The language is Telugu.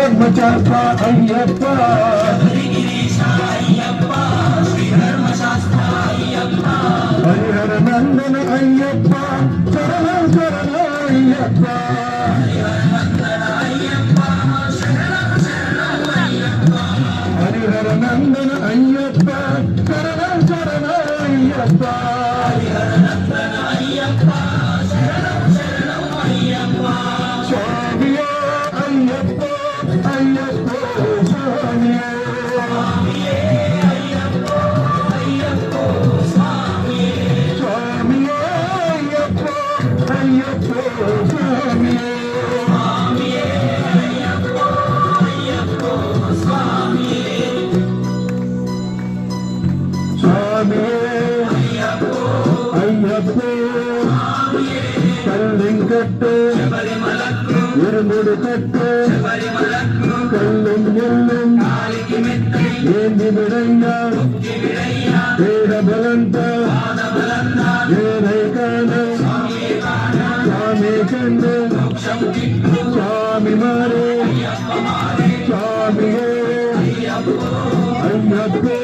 ధర్మశాస్త్ర అయ్యప్ప హరిహర నందన అయ్యప్ప శరణం శరణ అయ్యప్ప హరిహర నందన అయ్యప్ప శరణం శరణ అయ్యప్ప స్వామియే అయ్యప్ప అయ్యప్ప స్వామియే கட்டு இருமுடி கட்டு கல்லும் எல்லும் ஏந்தி விடையா வேடபலந்த ஏனை காண சுவாமி கண்டு சுவாமி மாறே சுவாமியே ஐயப்பே